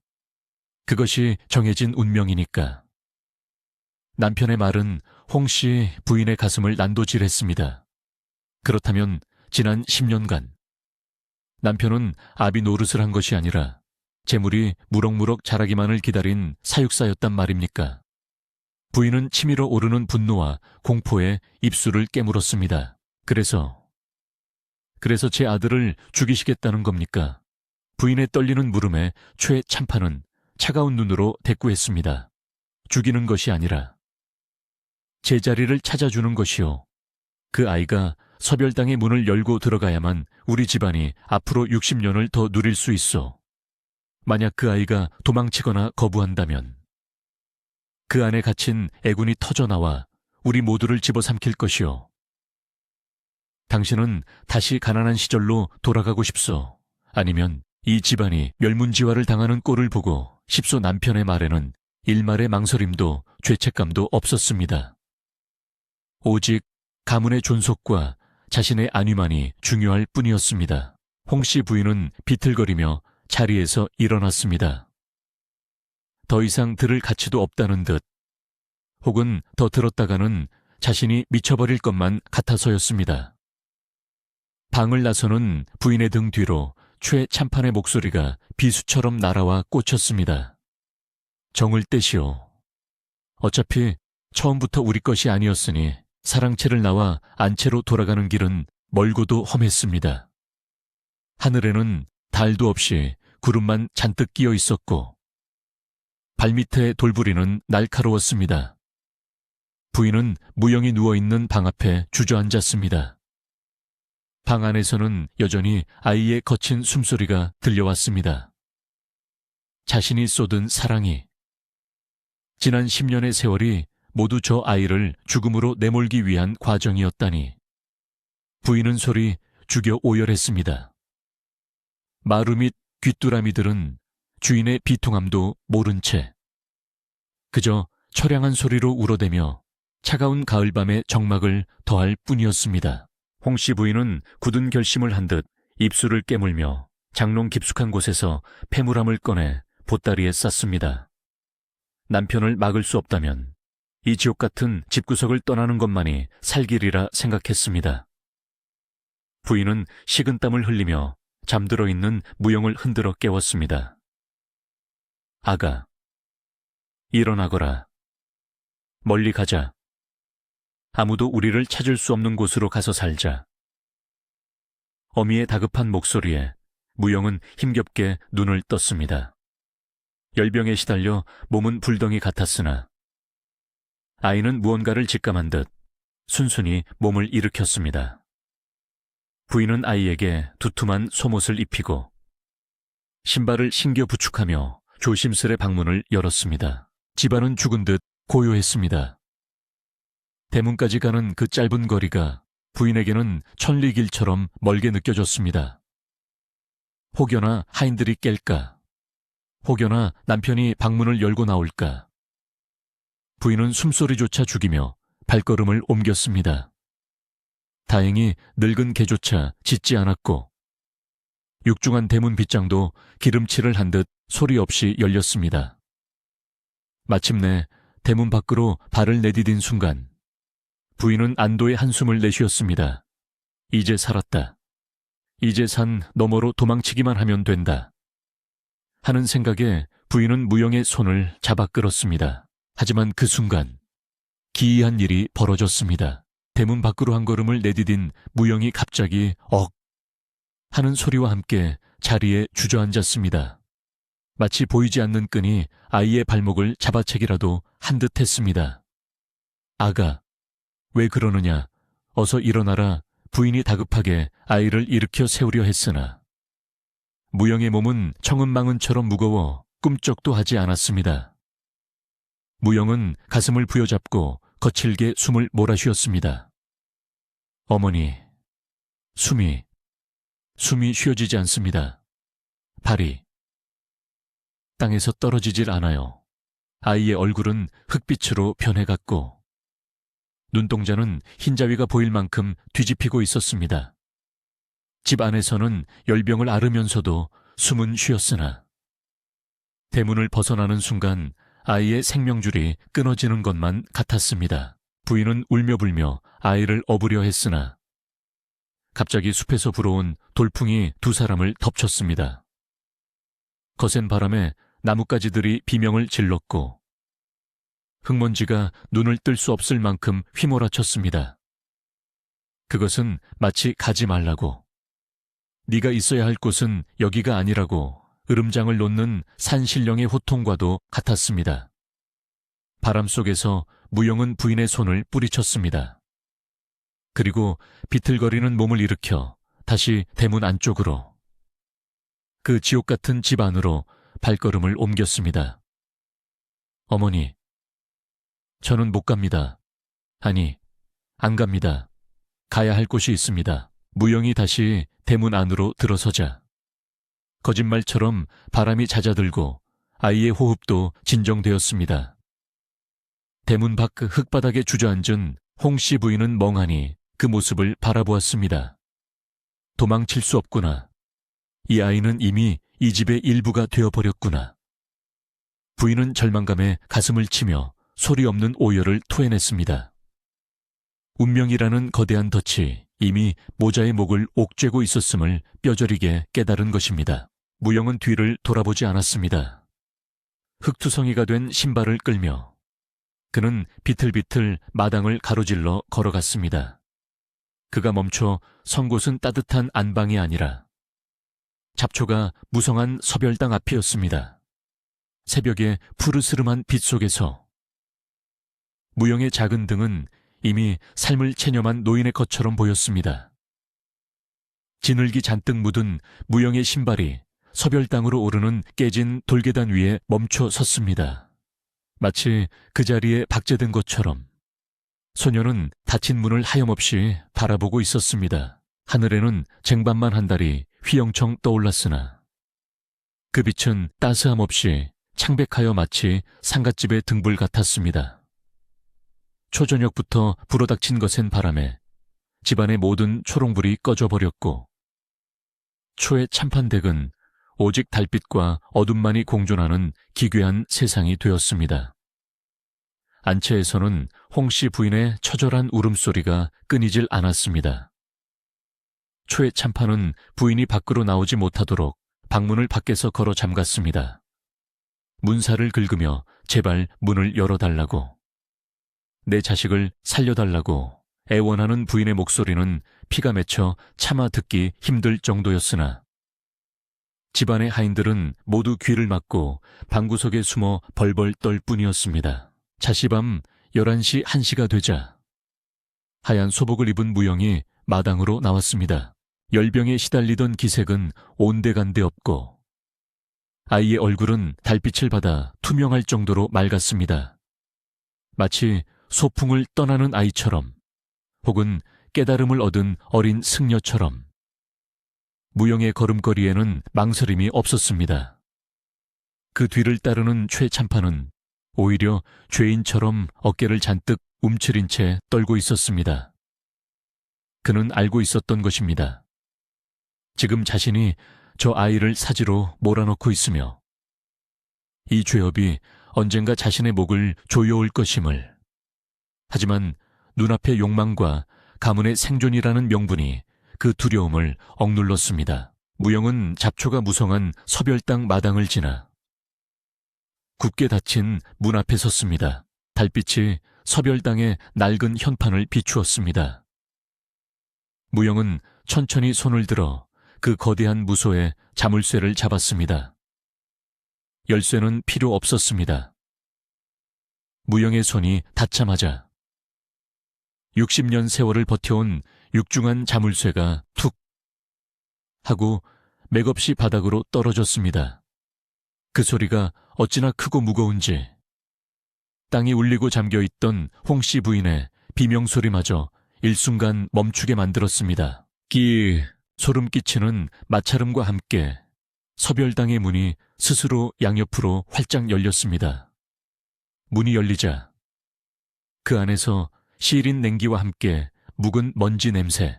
그것이 정해진 운명이니까. 남편의 말은 홍씨 부인의 가슴을 난도질했습니다. 그렇다면 지난 10년간 남편은 아비 노릇을 한 것이 아니라 재물이 무럭무럭 자라기만을 기다린 사육사였단 말입니까? 부인은 치밀어 오르는 분노와 공포에 입술을 깨물었습니다. 그래서 제 아들을 죽이시겠다는 겁니까? 부인의 떨리는 물음에 최참판은 차가운 눈으로 대꾸했습니다. 죽이는 것이 아니라 제자리를 찾아주는 것이요. 그 아이가 서별당의 문을 열고 들어가야만 우리 집안이 앞으로 60년을 더 누릴 수 있어. 만약 그 아이가 도망치거나 거부한다면 그 안에 갇힌 애군이 터져나와 우리 모두를 집어삼킬 것이요. 당신은 다시 가난한 시절로 돌아가고 싶소. 아니면 이 집안이 멸문지화를 당하는 꼴을 보고 싶소. 남편의 말에는 일말의 망설임도 죄책감도 없었습니다. 오직 가문의 존속과 자신의 안위만이 중요할 뿐이었습니다. 홍씨 부인은 비틀거리며 자리에서 일어났습니다. 더 이상 들을 가치도 없다는 듯, 혹은 더 들었다가는 자신이 미쳐버릴 것만 같아서였습니다. 방을 나서는 부인의 등 뒤로 최참판의 목소리가 비수처럼 날아와 꽂혔습니다. 정을 떼시오. 어차피 처음부터 우리 것이 아니었으니 사랑채를 나와 안채로 돌아가는 길은 멀고도 험했습니다. 하늘에는 달도 없이 구름만 잔뜩 끼어 있었고 발밑에 돌부리는 날카로웠습니다. 부인은 무영이 누워있는 방 앞에 주저앉았습니다. 방 안에서는 여전히 아이의 거친 숨소리가 들려왔습니다. 자신이 쏟은 사랑이, 지난 10년의 세월이 모두 저 아이를 죽음으로 내몰기 위한 과정이었다니. 부인은 소리 죽여 오열했습니다. 마루 및 귀뚜라미들은 주인의 비통함도 모른 채 그저 처량한 소리로 울어대며 차가운 가을밤의 적막을 더할 뿐이었습니다. 홍씨 부인은 굳은 결심을 한 듯 입술을 깨물며 장롱 깊숙한 곳에서 폐물함을 꺼내 보따리에 쌌습니다. 남편을 막을 수 없다면 이 지옥 같은 집구석을 떠나는 것만이 살 길이라 생각했습니다. 부인은 식은땀을 흘리며 잠들어 있는 무영을 흔들어 깨웠습니다. 아가, 일어나거라. 멀리 가자. 아무도 우리를 찾을 수 없는 곳으로 가서 살자. 어미의 다급한 목소리에 무영은 힘겹게 눈을 떴습니다. 열병에 시달려 몸은 불덩이 같았으나 아이는 무언가를 직감한 듯 순순히 몸을 일으켰습니다. 부인은 아이에게 두툼한 속옷을 입히고 신발을 신겨 부축하며 조심스레 방문을 열었습니다. 집안은 죽은 듯 고요했습니다. 대문까지 가는 그 짧은 거리가 부인에게는 천리길처럼 멀게 느껴졌습니다. 혹여나 하인들이 깰까? 혹여나 남편이 방문을 열고 나올까? 부인은 숨소리조차 죽이며 발걸음을 옮겼습니다. 다행히 늙은 개조차 짖지 않았고 육중한 대문 빗장도 기름칠을 한 듯 소리 없이 열렸습니다. 마침내 대문 밖으로 발을 내디딘 순간 부인은 안도의 한숨을 내쉬었습니다. 이제 살았다. 이제 산 너머로 도망치기만 하면 된다. 하는 생각에 부인은 무영의 손을 잡아 끌었습니다. 하지만 그 순간 기이한 일이 벌어졌습니다. 대문 밖으로 한 걸음을 내디딘 무영이 갑자기 억 하는 소리와 함께 자리에 주저앉았습니다. 마치 보이지 않는 끈이 아이의 발목을 잡아채기라도 한 듯 했습니다. 아가, 왜 그러느냐? 어서 일어나라. 부인이 다급하게 아이를 일으켜 세우려 했으나 무영의 몸은 청은망은처럼 무거워 꿈쩍도 하지 않았습니다. 무영은 가슴을 부여잡고 거칠게 숨을 몰아쉬었습니다. 어머니, 숨이 쉬어지지 않습니다. 발이 땅에서 떨어지질 않아요. 아이의 얼굴은 흙빛으로 변해갔고 눈동자는 흰자위가 보일 만큼 뒤집히고 있었습니다. 집 안에서는 열병을 앓으면서도 숨은 쉬었으나 대문을 벗어나는 순간 아이의 생명줄이 끊어지는 것만 같았습니다. 부인은 울며 불며 아이를 업으려 했으나 갑자기 숲에서 불어온 돌풍이 두 사람을 덮쳤습니다. 거센 바람에 나뭇가지들이 비명을 질렀고 흙먼지가 눈을 뜰 수 없을 만큼 휘몰아쳤습니다. 그것은 마치 가지 말라고, 네가 있어야 할 곳은 여기가 아니라고 으름장을 놓는 산신령의 호통과도 같았습니다. 바람 속에서 무영은 부인의 손을 뿌리쳤습니다. 그리고 비틀거리는 몸을 일으켜 다시 대문 안쪽으로, 그 지옥 같은 집 안으로 발걸음을 옮겼습니다. 어머니, 저는 못 갑니다. 아니, 안 갑니다. 가야 할 곳이 있습니다. 무영이 다시 대문 안으로 들어서자 거짓말처럼 바람이 잦아들고 아이의 호흡도 진정되었습니다. 대문 밖 흙바닥에 주저앉은 홍씨 부인은 멍하니 그 모습을 바라보았습니다. 도망칠 수 없구나. 이 아이는 이미 이 집의 일부가 되어버렸구나. 부인은 절망감에 가슴을 치며 소리 없는 오열을 토해냈습니다. 운명이라는 거대한 덫이 이미 모자의 목을 옥죄고 있었음을 뼈저리게 깨달은 것입니다. 무영은 뒤를 돌아보지 않았습니다. 흙투성이가 된 신발을 끌며 그는 비틀비틀 마당을 가로질러 걸어갔습니다. 그가 멈춰 선 곳은 따뜻한 안방이 아니라 잡초가 무성한 서별당 앞이었습니다. 새벽의 푸르스름한 빛 속에서 무영의 작은 등은 이미 삶을 체념한 노인의 것처럼 보였습니다. 진흙이 잔뜩 묻은 무영의 신발이 서별당으로 오르는 깨진 돌계단 위에 멈춰 섰습니다. 마치 그 자리에 박제된 것처럼 소녀는 닫힌 문을 하염없이 바라보고 있었습니다. 하늘에는 쟁반만 한 달이 휘영청 떠올랐으나 그 빛은 따스함 없이 창백하여 마치 상갓집의 등불 같았습니다. 초저녁부터 불어닥친 거센 바람에 집안의 모든 초롱불이 꺼져버렸고 초의 참판댁은 오직 달빛과 어둠만이 공존하는 기괴한 세상이 되었습니다. 안채에서는 홍씨 부인의 처절한 울음소리가 끊이질 않았습니다. 초의 참판은 부인이 밖으로 나오지 못하도록 방문을 밖에서 걸어 잠갔습니다. 문살을 긁으며 제발 문을 열어달라고, 내 자식을 살려달라고 애원하는 부인의 목소리는 피가 맺혀 차마 듣기 힘들 정도였으나 집안의 하인들은 모두 귀를 막고 방구석에 숨어 벌벌 떨 뿐이었습니다. 자시밤 11시 1시가 되자 하얀 소복을 입은 무영이 마당으로 나왔습니다. 열병에 시달리던 기색은 온데간데 없고 아이의 얼굴은 달빛을 받아 투명할 정도로 맑았습니다. 마치 소풍을 떠나는 아이처럼 혹은 깨달음을 얻은 어린 승려처럼 무영의 걸음걸이에는 망설임이 없었습니다. 그 뒤를 따르는 최 참판은 오히려 죄인처럼 어깨를 잔뜩 움츠린 채 떨고 있었습니다. 그는 알고 있었던 것입니다. 지금 자신이 저 아이를 사지로 몰아넣고 있으며 이 죄업이 언젠가 자신의 목을 조여올 것임을. 하지만 눈앞의 욕망과 가문의 생존이라는 명분이 그 두려움을 억눌렀습니다. 무영은 잡초가 무성한 서별당 마당을 지나 굳게 닫힌 문 앞에 섰습니다. 달빛이 서별당의 낡은 현판을 비추었습니다. 무영은 천천히 손을 들어 그 거대한 무소에 자물쇠를 잡았습니다. 열쇠는 필요 없었습니다. 무영의 손이 닿자마자 60년 세월을 버텨온 육중한 자물쇠가 툭 하고 맥없이 바닥으로 떨어졌습니다. 그 소리가 어찌나 크고 무거운지 땅이 울리고 잠겨있던 홍씨 부인의 비명소리마저 일순간 멈추게 만들었습니다. 소름 끼치는 마찰음과 함께 서별당의 문이 스스로 양옆으로 활짝 열렸습니다. 문이 열리자 그 안에서 시린 냉기와 함께 묵은 먼지 냄새,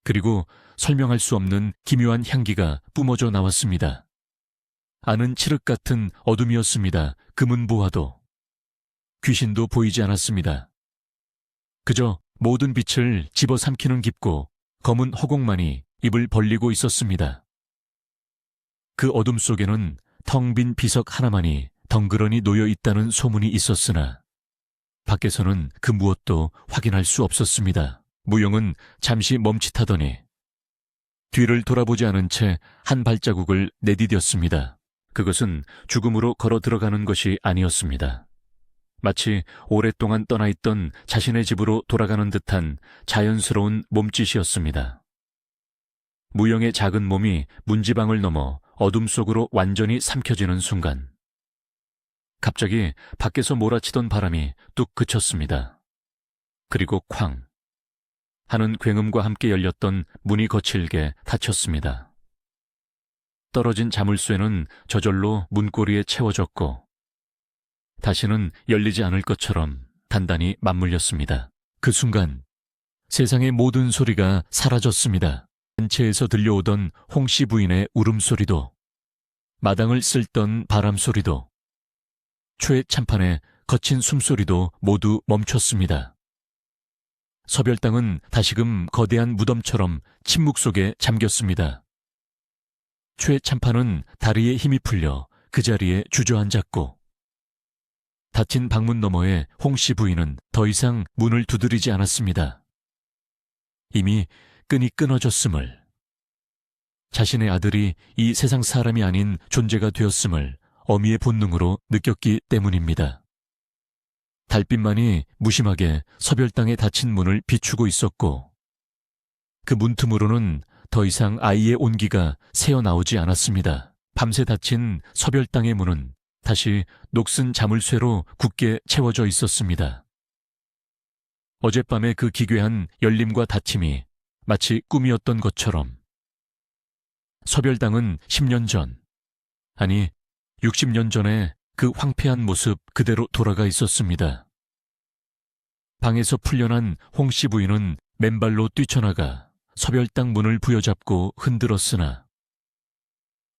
그리고 설명할 수 없는 기묘한 향기가 뿜어져 나왔습니다. 안은 칠흑 같은 어둠이었습니다. 금은 보아도 귀신도 보이지 않았습니다. 그저 모든 빛을 집어삼키는 깊고 검은 허공만이 입을 벌리고 있었습니다. 그 어둠 속에는 텅 빈 비석 하나만이 덩그러니 놓여 있다는 소문이 있었으나 밖에서는 그 무엇도 확인할 수 없었습니다. 무영은 잠시 멈칫하더니 뒤를 돌아보지 않은 채 한 발자국을 내디뎠습니다. 그것은 죽음으로 걸어 들어가는 것이 아니었습니다. 마치 오랫동안 떠나 있던 자신의 집으로 돌아가는 듯한 자연스러운 몸짓이었습니다. 무영의 작은 몸이 문지방을 넘어 어둠 속으로 완전히 삼켜지는 순간 갑자기 밖에서 몰아치던 바람이 뚝 그쳤습니다. 그리고 쾅 하는 굉음과 함께 열렸던 문이 거칠게 닫혔습니다. 떨어진 자물쇠는 저절로 문고리에 채워졌고 다시는 열리지 않을 것처럼 단단히 맞물렸습니다. 그 순간 세상의 모든 소리가 사라졌습니다. 근처에서 들려오던 홍씨 부인의 울음소리도, 마당을 쓸던 바람소리도, 초의 참판의 거친 숨소리도 모두 멈췄습니다. 서별당은 다시금 거대한 무덤처럼 침묵 속에 잠겼습니다. 초의 참판은 다리에 힘이 풀려 그 자리에 주저앉았고 닫힌 방문 너머에 홍씨 부인은 더 이상 문을 두드리지 않았습니다. 이미 끈이 끊어졌음을, 자신의 아들이 이 세상 사람이 아닌 존재가 되었음을 어미의 본능으로 느꼈기 때문입니다. 달빛만이 무심하게 서별당에 닫힌 문을 비추고 있었고 그 문틈으로는 더 이상 아이의 온기가 새어나오지 않았습니다. 밤새 닫힌 서별당의 문은 다시 녹슨 자물쇠로 굳게 채워져 있었습니다. 어젯밤의 그 기괴한 열림과 닫힘이 마치 꿈이었던 것처럼 서별당은 10년 전, 아니 60년 전에 그 황폐한 모습 그대로 돌아가 있었습니다. 방에서 풀려난 홍씨 부인은 맨발로 뛰쳐나가 서별당 문을 부여잡고 흔들었으나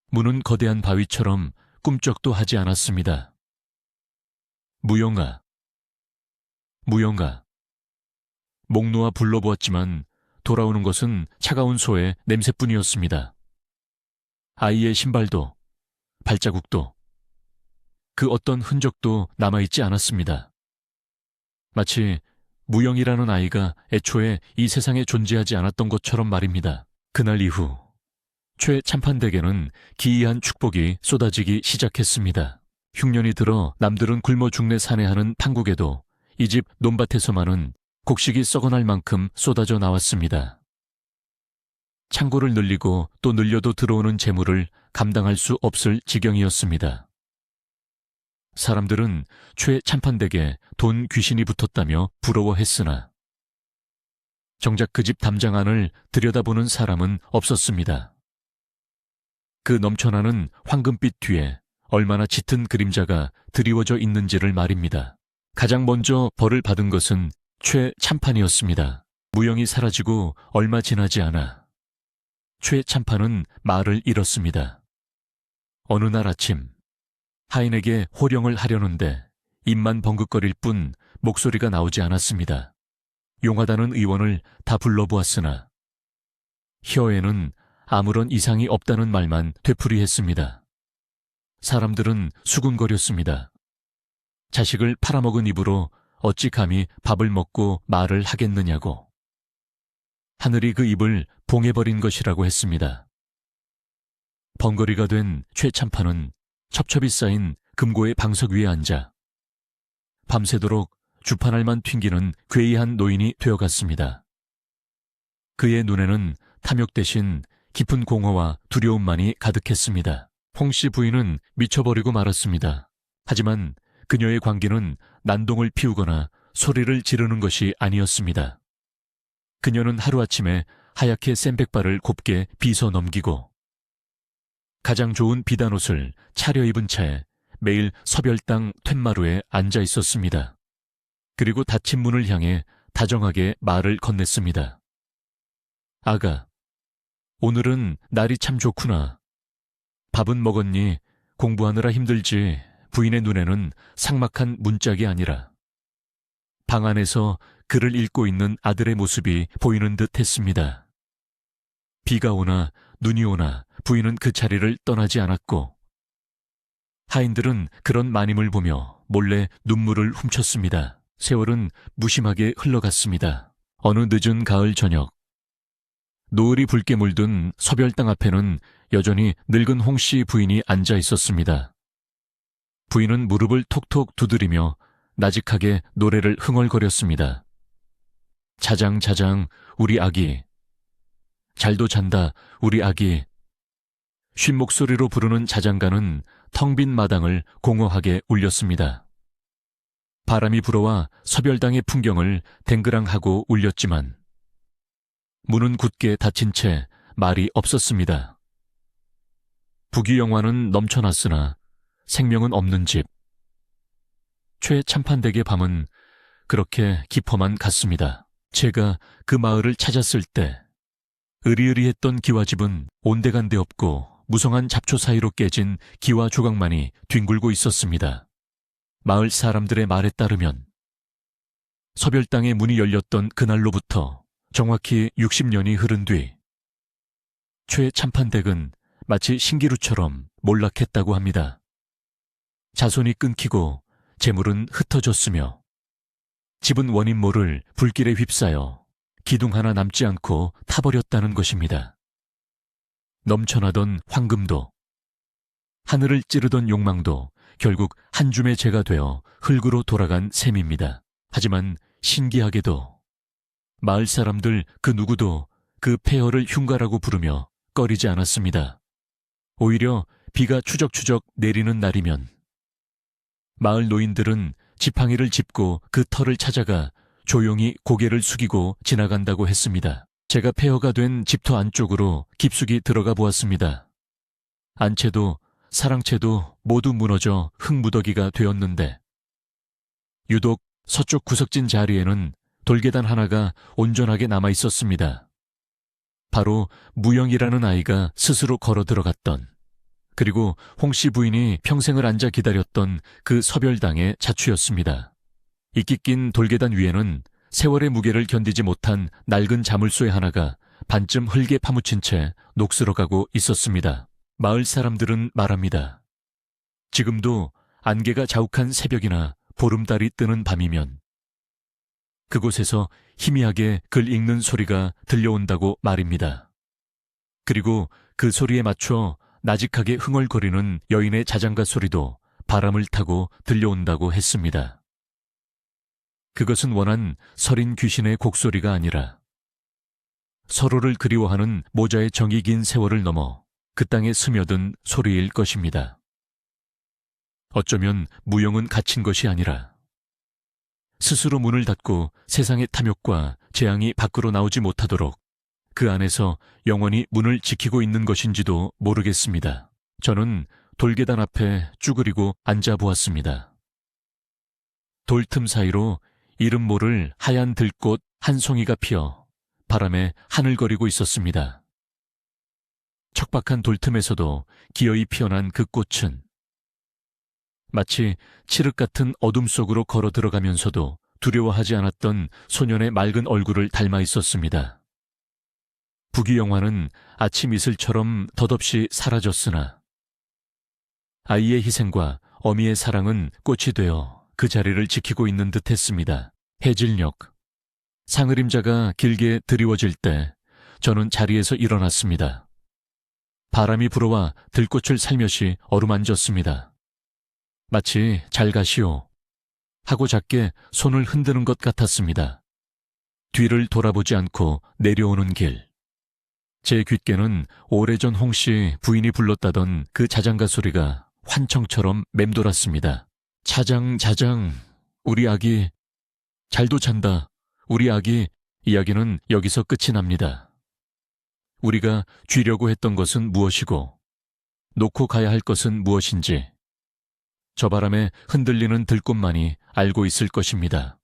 문은 거대한 바위처럼 꿈쩍도 하지 않았습니다. 무영아, 무영아. 목 놓아 불러보았지만 돌아오는 것은 차가운 소의 냄새뿐이었습니다. 아이의 신발도, 발자국도, 그 어떤 흔적도 남아있지 않았습니다. 마치 무영이라는 아이가 애초에 이 세상에 존재하지 않았던 것처럼 말입니다. 그날 이후 최 참판댁에는 기이한 축복이 쏟아지기 시작했습니다. 흉년이 들어 남들은 굶어 죽네 사내하는 판국에도 이 집 논밭에서만은 곡식이 썩어날 만큼 쏟아져 나왔습니다. 창고를 늘리고 또 늘려도 들어오는 재물을 감당할 수 없을 지경이었습니다. 사람들은 최 참판댁에 돈 귀신이 붙었다며 부러워했으나 정작 그 집 담장 안을 들여다보는 사람은 없었습니다. 그 넘쳐나는 황금빛 뒤에 얼마나 짙은 그림자가 드리워져 있는지를 말입니다. 가장 먼저 벌을 받은 것은 최 참판이었습니다. 무영이 사라지고 얼마 지나지 않아 최 참판은 말을 잃었습니다. 어느 날 아침 하인에게 호령을 하려는데 입만 벙긋거릴 뿐 목소리가 나오지 않았습니다. 용하다는 의원을 다 불러보았으나 혀에는 아무런 이상이 없다는 말만 되풀이했습니다. 사람들은 수군거렸습니다. 자식을 팔아먹은 입으로 어찌 감히 밥을 먹고 말을 하겠느냐고. 하늘이 그 입을 봉해버린 것이라고 했습니다. 번거리가 된 최 참판은 첩첩이 쌓인 금고의 방석 위에 앉아 밤새도록 주판알만 튕기는 괴이한 노인이 되어갔습니다. 그의 눈에는 탐욕 대신 깊은 공허와 두려움만이 가득했습니다. 홍씨 부인은 미쳐버리고 말았습니다. 하지만 그녀의 광기는 난동을 피우거나 소리를 지르는 것이 아니었습니다. 그녀는 하루아침에 하얗게 센 백발을 곱게 빗어 넘기고 가장 좋은 비단옷을 차려입은 채 매일 서별당 툇마루에 앉아 있었습니다. 그리고 닫힌 문을 향해 다정하게 말을 건넸습니다. 아가, 오늘은 날이 참 좋구나. 밥은 먹었니? 공부하느라 힘들지. 부인의 눈에는 삭막한 문짝이 아니라 방 안에서 글을 읽고 있는 아들의 모습이 보이는 듯 했습니다. 비가 오나 눈이 오나 부인은 그 자리를 떠나지 않았고 하인들은 그런 마님을 보며 몰래 눈물을 훔쳤습니다. 세월은 무심하게 흘러갔습니다. 어느 늦은 가을 저녁 노을이 붉게 물든 서별당 앞에는 여전히 늙은 홍씨 부인이 앉아 있었습니다. 부인은 무릎을 톡톡 두드리며 나직하게 노래를 흥얼거렸습니다. 자장자장 우리 아기, 잘도 잔다 우리 아기. 쉰 목소리로 부르는 자장가는 텅 빈 마당을 공허하게 울렸습니다. 바람이 불어와 서별당의 풍경을 댕그랑하고 울렸지만 문은 굳게 닫힌 채 말이 없었습니다. 부귀영화는 넘쳐났으나 생명은 없는 집. 최 참판댁의 밤은 그렇게 깊어만 갔습니다. 제가 그 마을을 찾았을 때 으리으리했던 기와집은 온데간데 없고 무성한 잡초 사이로 깨진 기와 조각만이 뒹굴고 있었습니다. 마을 사람들의 말에 따르면 서별당의 문이 열렸던 그날로부터 정확히 60년이 흐른 뒤 최 참판댁은 마치 신기루처럼 몰락했다고 합니다. 자손이 끊기고 재물은 흩어졌으며 집은 원인 모를 불길에 휩싸여 기둥 하나 남지 않고 타버렸다는 것입니다. 넘쳐나던 황금도, 하늘을 찌르던 욕망도 결국 한 줌의 재가 되어 흙으로 돌아간 셈입니다. 하지만 신기하게도 마을 사람들 그 누구도 그 폐허를 흉가라고 부르며 꺼리지 않았습니다. 오히려 비가 추적추적 내리는 날이면 마을 노인들은 지팡이를 짚고 그 터를 찾아가 조용히 고개를 숙이고 지나간다고 했습니다. 제가 폐허가 된 집터 안쪽으로 깊숙이 들어가 보았습니다. 안채도 사랑채도 모두 무너져 흙무더기가 되었는데 유독 서쪽 구석진 자리에는 돌계단 하나가 온전하게 남아 있었습니다. 바로 무영이라는 아이가 스스로 걸어 들어갔던, 그리고 홍씨 부인이 평생을 앉아 기다렸던 그 서별당의 자취였습니다. 이끼 낀 돌계단 위에는 세월의 무게를 견디지 못한 낡은 자물쇠 하나가 반쯤 흙에 파묻힌 채 녹슬어가고 있었습니다. 마을 사람들은 말합니다. 지금도 안개가 자욱한 새벽이나 보름달이 뜨는 밤이면 그곳에서 희미하게 글 읽는 소리가 들려온다고 말입니다. 그리고 그 소리에 맞춰 나직하게 흥얼거리는 여인의 자장가 소리도 바람을 타고 들려온다고 했습니다. 그것은 원한 서린 귀신의 곡소리가 아니라 서로를 그리워하는 모자의 정이 긴 세월을 넘어 그 땅에 스며든 소리일 것입니다. 어쩌면 무용은 갇힌 것이 아니라 스스로 문을 닫고 세상의 탐욕과 재앙이 밖으로 나오지 못하도록 그 안에서 영원히 문을 지키고 있는 것인지도 모르겠습니다. 저는 돌계단 앞에 쭈그리고 앉아보았습니다. 돌틈 사이로 이름 모를 하얀 들꽃 한 송이가 피어 바람에 하늘거리고 있었습니다. 척박한 돌틈에서도 기어이 피어난 그 꽃은 마치 칠흑 같은 어둠 속으로 걸어 들어가면서도 두려워하지 않았던 소년의 맑은 얼굴을 닮아 있었습니다. 부귀영화는 아침 이슬처럼 덧없이 사라졌으나 아이의 희생과 어미의 사랑은 꽃이 되어 그 자리를 지키고 있는 듯 했습니다. 해질녘, 상으림자가 길게 드리워질 때 저는 자리에서 일어났습니다. 바람이 불어와 들꽃을 살며시 어루만졌습니다. 마치 잘 가시오 하고 작게 손을 흔드는 것 같았습니다. 뒤를 돌아보지 않고 내려오는 길. 제 귓께는 오래전 홍씨 부인이 불렀다던 그 자장가 소리가 환청처럼 맴돌았습니다. 자장 자장 우리 아기 잘도 잔다 우리 아기. 이야기는 여기서 끝이 납니다. 우리가 쥐려고 했던 것은 무엇이고 놓고 가야 할 것은 무엇인지 저 바람에 흔들리는 들꽃만이 알고 있을 것입니다.